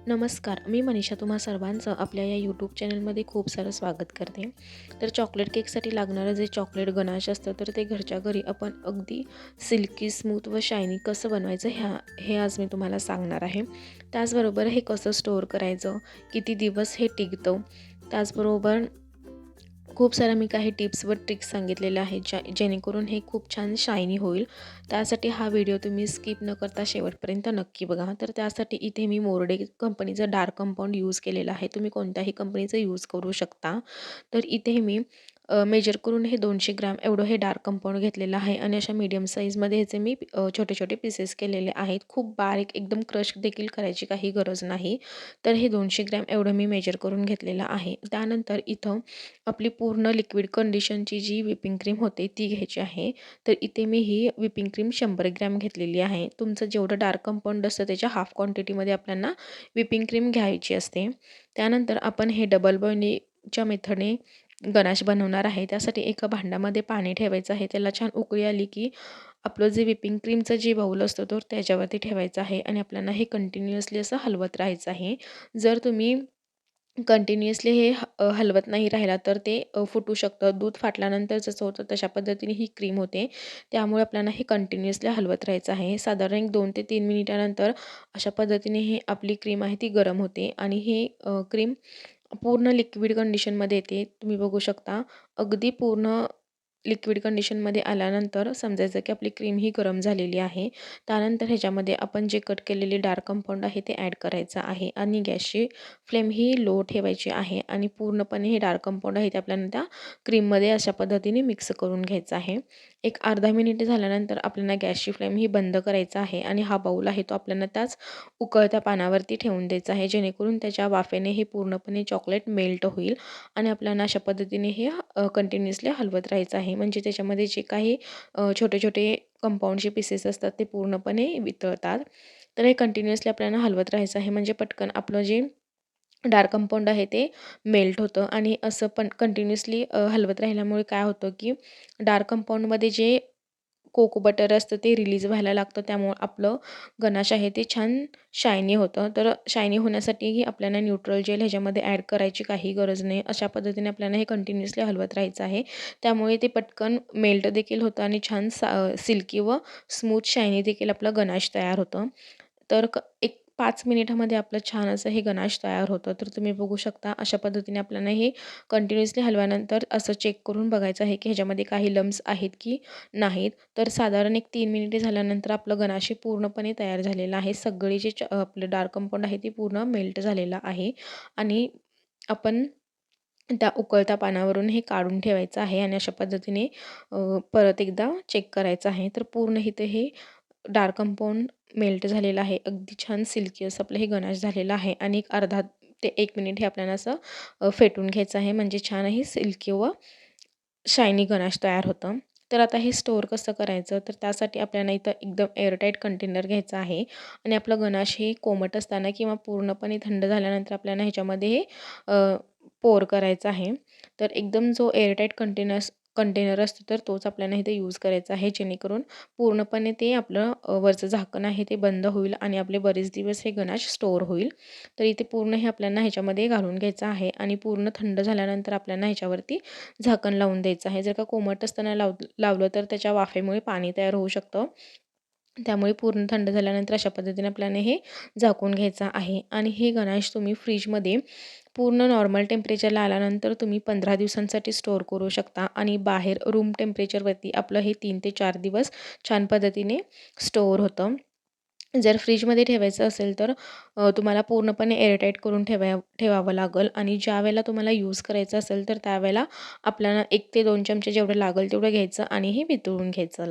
नमस्कार, मी मनीषा तुम्हा सर्वांचं आपल्या या यूट्यूब चॅनलमध्ये खूप सारं स्वागत करते. तर चॉकलेट केकसाठी लागणारं जे चॉकलेट गनाश असतं तर ते घरच्या घरी आपण अगदी सिल्की स्मूथ व शायनी कसं बनवायचं हे आज मी तुम्हाला सांगणार आहे. त्याचबरोबर हे कसं स्टोअर करायचं, किती दिवस हे टिकतं, त्याचबरोबर खूप साऱ्या मी काही टिप्स व ट्रिक्स सांगितलेल्या आहेत जेणेकरून हे खूप छान शायनी होईल. त्यासाठी हा व्हिडिओ तुम्ही स्किप न करता शेवटपर्यंत नक्की बघा. तर त्यासाठी इथे मी मोर्डे कंपनीचं डार्क कंपाऊंड यूज केलेलं आहे. तुम्ही कोणत्याही कंपनीचं यूज करू शकता. तर इथे मी मेजर करून हे 200 ग्रॅम एवढं हे डार्क कंपाऊंड घेतलेलं आहे आणि अशा मीडियम साईजमध्ये ह्याचे मी छोटे छोटे पीसेस केलेले आहेत. खूप बारीक एकदम क्रश देखील करायची काही गरज नाही. तर हे 200 ग्रॅम एवढं मी मेजर करून घेतलेलं आहे. त्यानंतर इथं आपली पूर्ण लिक्विड कंडिशनची जी व्हिपिंग क्रीम होते ती घ्यायची आहे. तर इथे मी ही व्हिपिंग क्रीम 100 ग्रॅम घेतलेली आहे. तुमचं जेवढं डार्क कंपाऊंड असतं त्याच्या हाफ क्वांटिटीमध्ये आपल्याला व्हिपिंग क्रीम घ्यायची असते. त्यानंतर आपण हे डबल बॉइलिंगच्या मेथडने गनाश बनवणार आहे. त्यासाठी एका भांड्यामध्ये पाणी ठेवायचं आहे. त्याला छान उकळी आली की आपलं जे व्हिपिंग क्रीमचं जे बाऊल असतो तो त्याच्यावरती ठेवायचा आहे आणि आपल्याला हे कंटिन्युअसली असं हलवत राहायचं आहे. जर तुम्ही कंटिन्युअसली हे हलवत नाही राहिला तर ते फुटू शकतं. दूध फाटल्यानंतर जसं होतं तशा पद्धतीने ही क्रीम होते. त्यामुळे आपल्याला हे कंटिन्युअसली हलवत राहायचं आहे. साधारण एक 2 ते 3 मिनिटानंतर अशा पद्धतीने ही आपली क्रीम आहे ती गरम होते आणि ही क्रीम पूर्ण लिक्विड कंडिशनमध्ये येते. तुम्ही बघू शकता. अगदी पूर्ण लिक्विड कंडिशनमध्ये आल्यानंतर समजायचं की आपली क्रीम ही गरम झालेली आहे. त्यानंतर ह्याच्यामध्ये आपण जे कट केलेली डार्क कंपाऊंड आहे ते ॲड करायचं आहे आणि गॅसची फ्लेम ही लो ठेवायची आहे आणि पूर्णपणे हे डार्क कंपाऊंड आहे ते आपल्याला त्या क्रीममध्ये अशा पद्धतीने मिक्स करून घ्यायचं आहे. एक अर्धा मिनिट झाल्यानंतर आपल्याला गॅसची फ्लेम ही बंद करायचा आहे आणि हा बाऊल आहे तो आपल्याला त्याच उकळत्या पानावरती ठेवून द्यायचा आहे जेणेकरून त्याच्या वाफेने हे पूर्णपणे चॉकलेट मेल्ट होईल आणि आपल्याला अशा पद्धतीने हे कंटिन्युअसली हलवत राहायचं आहे. म्हणजे त्याच्यामध्ये जे काही छोटे छोटे कंपाऊंडचे पीसेस असतात ते पूर्णपणे वितळतात. तर हे कंटिन्युअसली आपल्याला हलवत राहायचं आहे म्हणजे पटकन आपलं जे डार्क कंपाऊंड आहे ते मेल्ट होतं आणि असं पण कंटिन्युअसली हलवत राहिल्यामुळे काय होतं की डार्क कंपाऊंडमध्ये जे कोको बटर असतं ते रिलीज व्हायला लागतं. त्यामुळं आपलं गनाश आहे ते छान शायनी होतं. तर शायनी होण्यासाठीही आपल्याला न्यूट्रल जेल ह्याच्यामध्ये ॲड करायची काही गरज नाही. अशा पद्धतीने आपल्याला हे कंटिन्युअसली हलवत राहायचं आहे. त्यामुळे ते पटकन मेल्ट देखील होतं आणि छान सिल्की व स्मूथ शायनी देखील आपलं गनाश तयार होतं. तर एक 5 मिनिटामध्ये आपलं छान असं हे गनाश तयार होतं. तर तुम्ही बघू शकता अशा पद्धतीने आपल्याला हे कंटिन्युअसली हलवल्यानंतर असं चेक करून बघायचं आहे की ह्याच्यामध्ये काही लम्स आहेत की नाहीत. तर साधारण एक 3 मिनिटे झाल्यानंतर आपलं गनाश पूर्णपणे तयार झालेलं आहे. सगळी जे आपलं डार्क कंपाऊंड आहे ते पूर्ण मेल्ट झालेलं आहे आणि आपण त्या उकळत्या पानावरून हे काढून ठेवायचं आहे आणि अशा पद्धतीने परत एकदा चेक करायचं आहे. तर पूर्ण इथे हे डार्क कंपाऊंड मेल्ट झालेलं आहे. अगदी छान सिल्की असं आपलं हे गनाश झालेलं आहे आणि एक अर्धा ते 1 मिनिट हे आपल्याला असं फेटून घ्यायचं आहे म्हणजे छान हे सिल्की व शायनी गनाश तयार होतं. तर आता हे स्टोअर कसं करायचं? तर त्यासाठी आपल्याला इथं एकदम एअरटाईट कंटेनर घ्यायचं आहे आणि आपलं गनाश हे कोमट असताना किंवा पूर्णपणे थंड झाल्यानंतर आपल्याला ह्याच्यामध्ये हे पोर करायचं आहे. तर एकदम जो एअरटाईट कंटेनर असतो तर तोच आपल्याला इथे यूज करायचा आहे जेणेकरून पूर्णपणे ते आपलं वरचं झाकण आहे ते बंद होईल आणि आपले बरेच दिवस हे गनाश स्टोअर होईल. तर इथे पूर्ण हे आपल्याला ह्याच्यामध्ये घालून घ्यायचं आहे आणि पूर्ण थंड झाल्यानंतर आपल्याला ह्याच्यावरती झाकण लावून द्यायचं आहे. जर का कोमट असताना लावलं तर त्याच्या वाफेमुळे पाणी तयार होऊ शकतं. त्यामुळे पूर्ण थंड झाल्यानंतर अशा पद्धतीने आपल्याला हे झाकून घ्यायचं आहे आणि हे गनाश तुम्ही फ्रीजमध्ये पूर्ण नॉर्मल टेम्परेचरला आल्यानंतर तुम्ही 15 दिवसांसाठी स्टोअर करू शकता आणि बाहेर रूम टेम्परेचरवरती आपलं हे 3 ते 4 दिवस छान पद्धतीने स्टोअर होतं. जर फ्रीजमध्ये ठेवायचं असेल तर तुम्हाला पूर्णपणे एअरटाईट करून ठेवावं लागेल आणि ज्यावेळेला तुम्हाला यूज करायचं असेल तर त्यावेळेला आपल्याला 1 ते 2 चमचे जेवढं लागेल तेवढं घ्यायचं आणि हे वितळून घ्यायचं